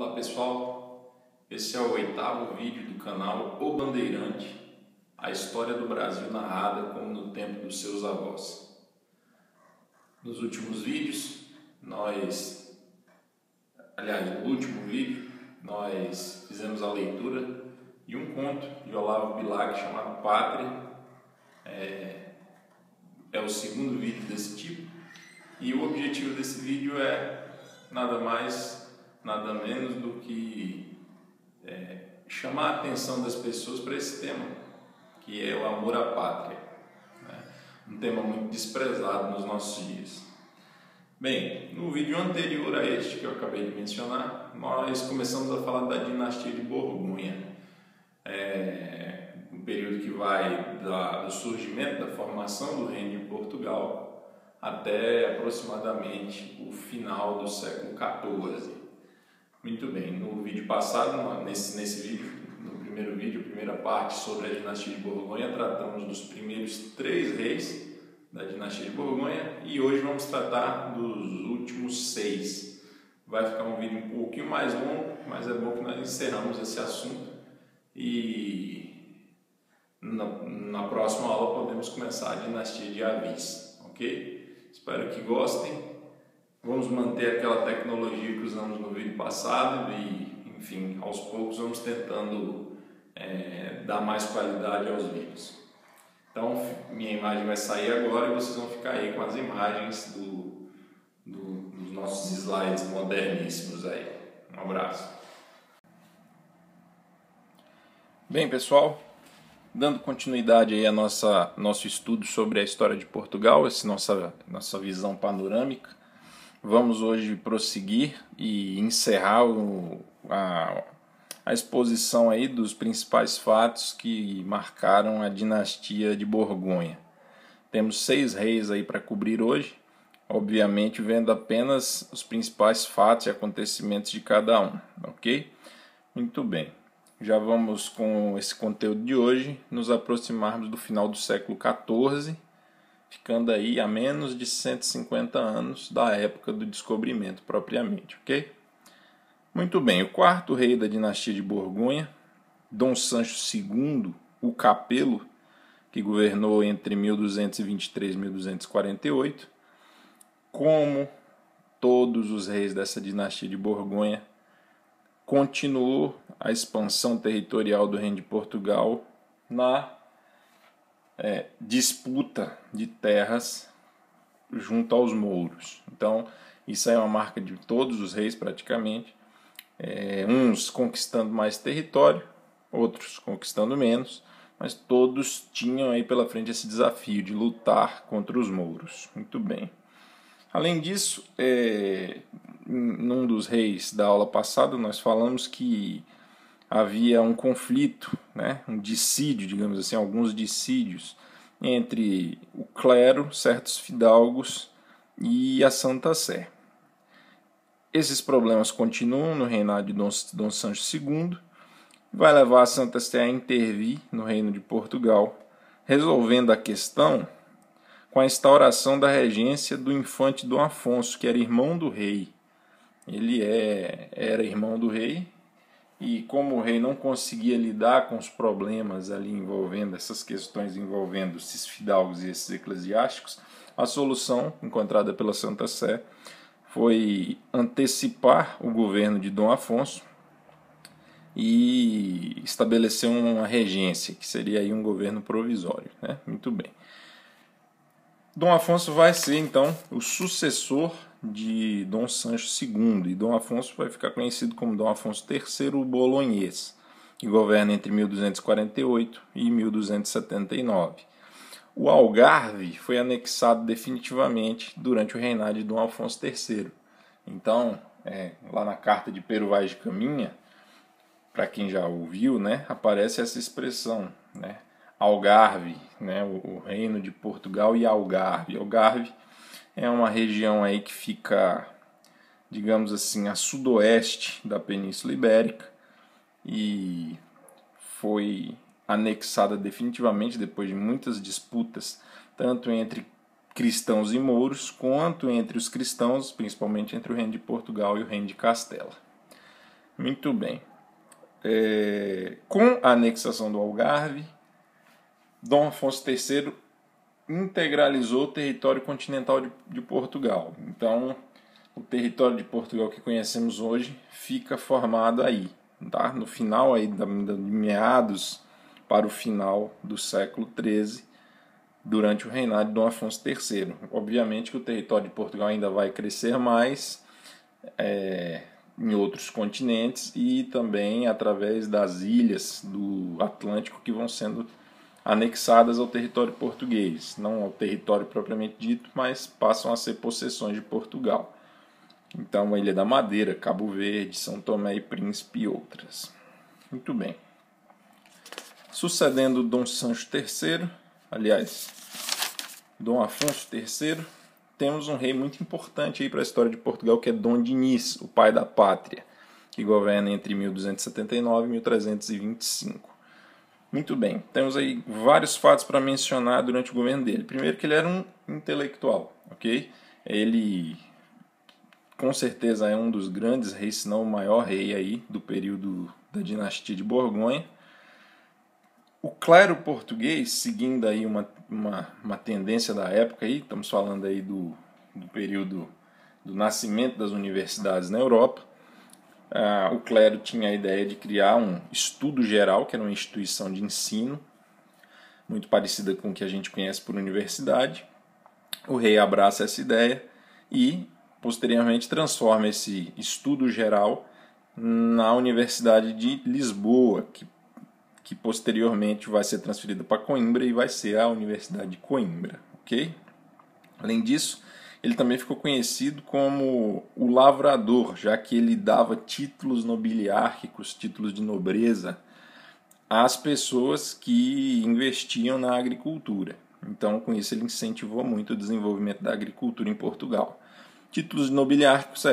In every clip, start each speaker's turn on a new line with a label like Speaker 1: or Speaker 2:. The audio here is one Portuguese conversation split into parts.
Speaker 1: Olá pessoal, esse é o 8º vídeo do canal O Bandeirante, a história do Brasil narrada como no tempo dos seus avós. Nos últimos vídeos, no último vídeo, nós fizemos a leitura de um conto de Olavo Bilac chamado Pátria. É o segundo vídeo desse tipo e o objetivo desse vídeo é nada mais, nada menos do que chamar a atenção das pessoas para esse tema, que é o amor à pátria, né? Um tema muito desprezado nos nossos dias. Bem, no vídeo anterior a este que eu acabei de mencionar, nós começamos a falar da dinastia de Borgonha, um período que vai do surgimento, da formação do Reino de Portugal até aproximadamente o final do século XIV. Muito bem, no vídeo passado, nesse vídeo, no primeiro vídeo, primeira parte sobre a dinastia de Borgonha, tratamos dos primeiros 3 reis da dinastia de Borgonha e hoje vamos tratar dos últimos 6. Vai ficar um vídeo um pouquinho mais longo, mas é bom que nós encerramos esse assunto e na próxima aula podemos começar a dinastia de Avis, ok? Espero que gostem. Vamos manter aquela tecnologia que usamos no vídeo passado e, enfim, aos poucos vamos tentando dar mais qualidade aos vídeos. Então, minha imagem vai sair agora e vocês vão ficar aí com as imagens dos nossos slides moderníssimos aí. Um abraço. Bem, pessoal, dando continuidade aí a nosso estudo sobre a história de Portugal, essa nossa visão panorâmica, vamos hoje prosseguir e encerrar a exposição aí dos principais fatos que marcaram a dinastia de Borgonha. Temos 6 reis aí para cobrir hoje, obviamente vendo apenas os principais fatos e acontecimentos de cada um, ok? Muito bem, já vamos com esse conteúdo de hoje nos aproximarmos do final do século XIV, ficando aí a menos de 150 anos da época do descobrimento propriamente, ok? Muito bem, o 4º rei da dinastia de Borgonha, Dom Sancho II, o Capelo, que governou entre 1223 e 1248, como todos os reis dessa dinastia de Borgonha, continuou a expansão territorial do Reino de Portugal na disputa de terras junto aos mouros. Então, isso é uma marca de todos os reis praticamente, uns conquistando mais território, outros conquistando menos, mas todos tinham aí pela frente esse desafio de lutar contra os mouros. Muito bem. Além disso, num dos reis da aula passada nós falamos que havia um conflito, um dissídio, digamos assim, alguns dissídios entre o clero, certos fidalgos e a Santa Sé. Esses problemas continuam no reinado de Dom Sancho II, vai levar a Santa Sé a intervir no reino de Portugal, resolvendo a questão com a instauração da regência do infante Dom Afonso, que era irmão do rei. Ele era irmão do rei, e como o rei não conseguia lidar com os problemas ali envolvendo essas questões envolvendo esses fidalgos e esses eclesiásticos, a solução encontrada pela Santa Sé foi antecipar o governo de Dom Afonso e estabelecer uma regência, que seria aí um governo provisório, Muito bem. Dom Afonso vai ser, então, o sucessor de Dom Sancho II, e Dom Afonso vai ficar conhecido como Dom Afonso III o Bolonhês, que governa entre 1248 e 1279. O Algarve foi anexado definitivamente durante o reinado de Dom Afonso III. Então, lá na carta de Pero Vaz de Caminha, para quem já ouviu, aparece essa expressão, Algarve, o reino de Portugal e Algarve. Algarve é uma região aí que fica, digamos assim, a sudoeste da Península Ibérica e foi anexada definitivamente depois de muitas disputas, tanto entre cristãos e mouros, quanto entre os cristãos, principalmente entre o Reino de Portugal e o Reino de Castela. Muito bem. Com a anexação do Algarve, Dom Afonso III integralizou o território continental de Portugal. Então, o território de Portugal que conhecemos hoje fica formado aí, tá? No final aí de meados para o final do século XIII, durante o reinado de Dom Afonso III. Obviamente que o território de Portugal ainda vai crescer mais em outros continentes e também através das ilhas do Atlântico que vão sendo anexadas ao território português, não ao território propriamente dito, mas passam a ser possessões de Portugal. Então, a Ilha da Madeira, Cabo Verde, São Tomé e Príncipe e outras. Muito bem. Sucedendo Dom Sancho III, aliás, Dom Afonso III, temos um rei muito importante aí para a história de Portugal, que é Dom Dinis, o pai da pátria, que governa entre 1279 e 1325. Muito bem, temos aí vários fatos para mencionar durante o governo dele. Primeiro que ele era um intelectual, ok? Ele, com certeza, é um dos grandes reis, se não o maior rei aí do período da dinastia de Borgonha. O clero português, seguindo aí uma tendência da época, aí, estamos falando aí do período do nascimento das universidades na Europa, o clero tinha a ideia de criar um estudo geral, que era uma instituição de ensino, muito parecida com o que a gente conhece por universidade. O rei abraça essa ideia e, posteriormente, transforma esse estudo geral na Universidade de Lisboa, que posteriormente vai ser transferida para Coimbra e vai ser a Universidade de Coimbra, ok? Além disso, ele também ficou conhecido como o lavrador, já que ele dava títulos nobiliárquicos, títulos de nobreza, às pessoas que investiam na agricultura. Então, com isso, ele incentivou muito o desenvolvimento da agricultura em Portugal. Títulos nobiliárquicos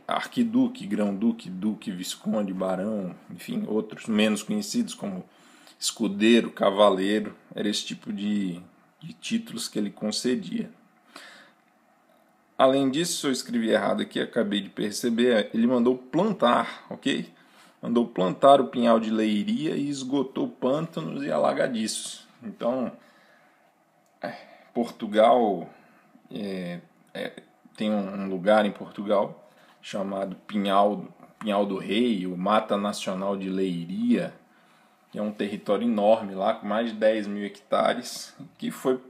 Speaker 1: arquiduque, grão-duque, duque, visconde, barão, enfim, outros menos conhecidos como escudeiro, cavaleiro, era esse tipo de títulos que ele concedia. Além disso, eu escrevi errado aqui, acabei de perceber, ele mandou plantar, ok? Mandou plantar o pinhal de Leiria e esgotou pântanos e alagadiços. Então, Portugal tem um lugar em Portugal chamado Pinhal do Rei, o Mata Nacional de Leiria, que é um território enorme lá, com mais de 10 mil hectares, que foi...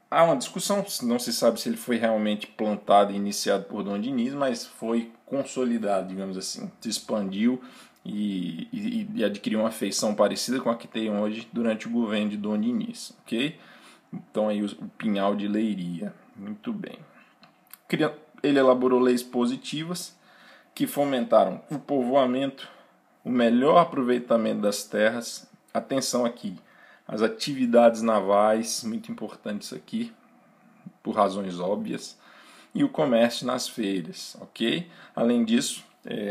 Speaker 1: Há uma discussão, não se sabe se ele foi realmente plantado e iniciado por Dom Dinis, mas foi consolidado, digamos assim, se expandiu e adquiriu uma feição parecida com a que tem hoje durante o governo de Dom Dinis, ok? Então aí o Pinhal de Leiria, muito bem. Ele elaborou leis positivas que fomentaram o povoamento, o melhor aproveitamento das terras, atenção aqui, as atividades navais, muito importante isso aqui, por razões óbvias, e o comércio nas feiras, ok? Além disso,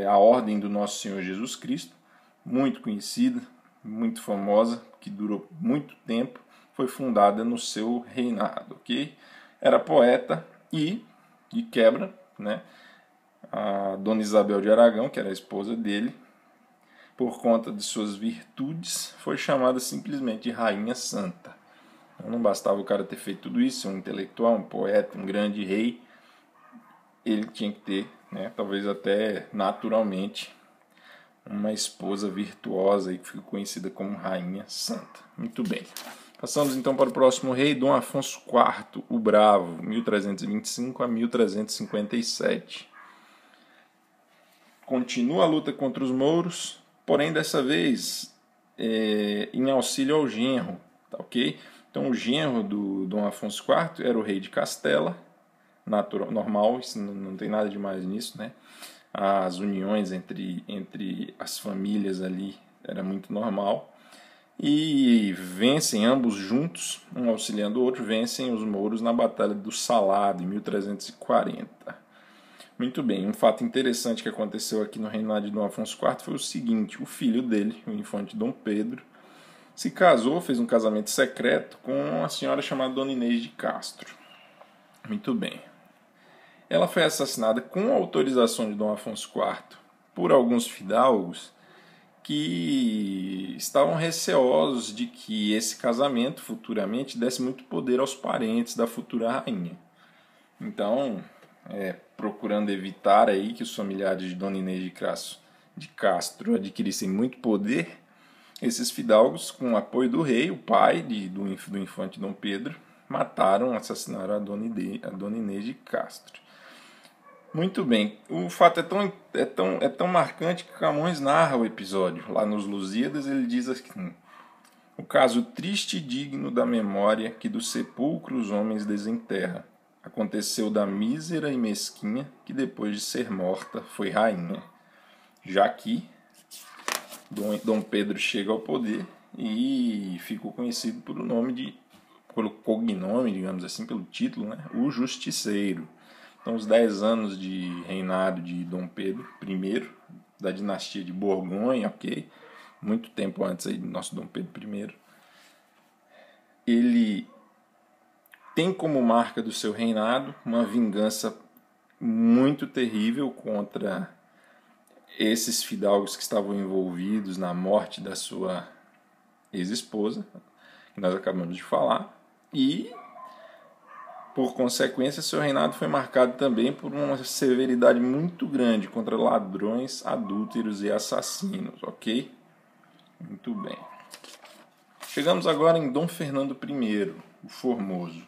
Speaker 1: a Ordem do Nosso Senhor Jesus Cristo, muito conhecida, muito famosa, que durou muito tempo, foi fundada no seu reinado, ok? Era poeta e, de quebra, né, a Dona Isabel de Aragão, que era a esposa dele, por conta de suas virtudes, foi chamada simplesmente de Rainha Santa. Então, não bastava o cara ter feito tudo isso, um intelectual, um poeta, um grande rei, ele tinha que ter, né, talvez até naturalmente, uma esposa virtuosa e que ficou conhecida como Rainha Santa. Muito bem. Passamos então para o próximo rei, Dom Afonso IV, o Bravo, 1325 a 1357. Continua a luta contra os mouros, porém dessa vez em auxílio ao genro, tá ok? Então o genro do Dom Afonso IV era o rei de Castela, normal, isso não tem nada de mais nisso, né? As uniões entre as famílias ali era muito normal. E vencem ambos juntos, um auxiliando o outro, vencem os mouros na Batalha do Salado, em 1340. Muito bem, um fato interessante que aconteceu aqui no reinado de Dom Afonso IV foi o seguinte: o filho dele, o infante Dom Pedro, se casou, fez um casamento secreto com uma senhora chamada Dona Inês de Castro. Muito bem. Ela foi assassinada com autorização de Dom Afonso IV por alguns fidalgos que estavam receosos de que esse casamento futuramente desse muito poder aos parentes da futura rainha. Então, procurando evitar aí que os familiares de Dona Inês de Castro adquirissem muito poder, esses fidalgos, com o apoio do rei, o pai do infante Dom Pedro, assassinaram a Dona Inês de Castro. Muito bem, o fato é tão marcante que Camões narra o episódio. Lá nos Lusíadas ele diz assim: o caso triste e digno da memória que do sepulcro os homens desenterra. Aconteceu da mísera e mesquinha que depois de ser morta foi rainha. Já que Dom Pedro chega ao poder e ficou conhecido pelo cognome, digamos assim, pelo título, né? O Justiceiro. Então, os 10 anos de reinado de Dom Pedro I, da dinastia de Borgonha, ok? Muito tempo antes aí do nosso Dom Pedro I. Ele tem como marca do seu reinado uma vingança muito terrível contra esses fidalgos que estavam envolvidos na morte da sua ex-esposa, que nós acabamos de falar, e por consequência, seu reinado foi marcado também por uma severidade muito grande contra ladrões, adúlteros e assassinos, ok? Muito bem. Chegamos agora em Dom Fernando I, o Formoso,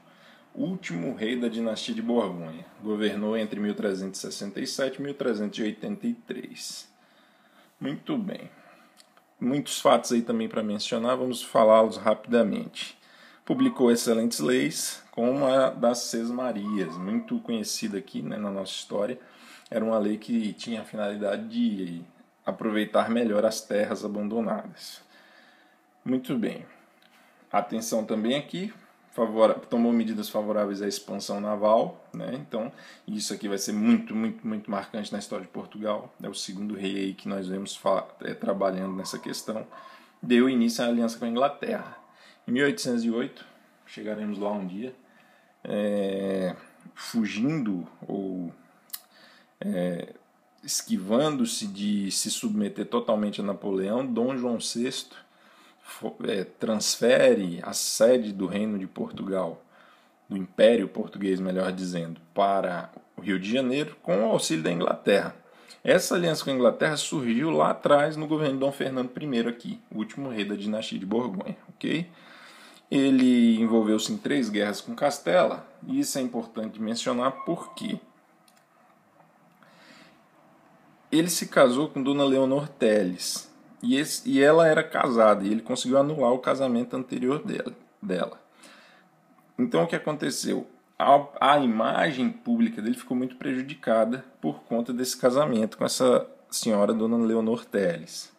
Speaker 1: último rei da dinastia de Borgonha. Governou entre 1367 e 1383. Muito bem. Muitos fatos aí também para mencionar, vamos falá-los rapidamente. Publicou excelentes leis, como a das Sesmarias, muito conhecida aqui, né, na nossa história. Era uma lei que tinha a finalidade de aproveitar melhor as terras abandonadas. Muito bem. Atenção também aqui, tomou medidas favoráveis à expansão naval, né? Então, isso aqui vai ser muito, muito, muito marcante na história de Portugal. É o segundo rei aí que nós vemos trabalhando nessa questão. Deu início à aliança com a Inglaterra. Em 1808, chegaremos lá um dia, fugindo ou esquivando-se de se submeter totalmente a Napoleão, Dom João VI transfere a sede do Reino de Portugal, do Império Português, melhor dizendo, para o Rio de Janeiro com o auxílio da Inglaterra. Essa aliança com a Inglaterra surgiu lá atrás no governo de Dom Fernando I aqui, o último rei da dinastia de Borgonha, ok? Ele envolveu-se em 3 guerras com Castela, e isso é importante mencionar porque ele se casou com Dona Leonor Teles, e ela era casada, e ele conseguiu anular o casamento anterior dela. Então o que aconteceu? A imagem pública dele ficou muito prejudicada por conta desse casamento com essa senhora Dona Leonor Teles.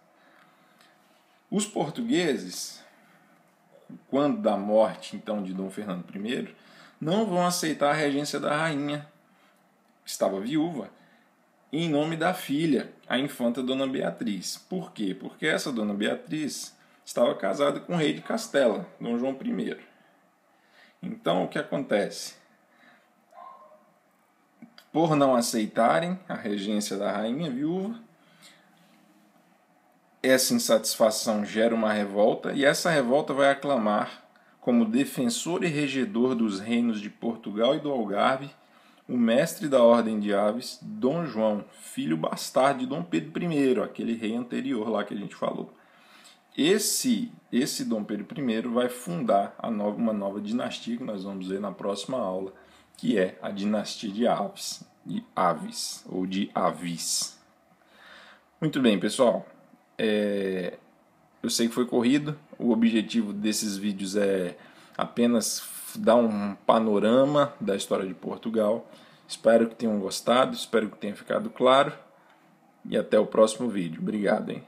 Speaker 1: Os portugueses, quando da morte então de Dom Fernando I, não vão aceitar a regência da rainha, que estava viúva, em nome da filha, a infanta Dona Beatriz. Por quê? Porque essa Dona Beatriz estava casada com o rei de Castela, Dom João I. Então o que acontece? Por não aceitarem a regência da rainha viúva, essa insatisfação gera uma revolta, e essa revolta vai aclamar como defensor e regedor dos reinos de Portugal e do Algarve o mestre da Ordem de Aves, Dom João, filho bastardo de Dom Pedro I, aquele rei anterior lá que a gente falou. Esse Dom Pedro I vai fundar uma nova dinastia que nós vamos ver na próxima aula, que é a dinastia de Aves, ou de Avis. Muito bem, pessoal. Eu sei que foi corrido, o objetivo desses vídeos é apenas dar um panorama da história de Portugal. Espero que tenham gostado, espero que tenha ficado claro, e até o próximo vídeo. Obrigado, hein?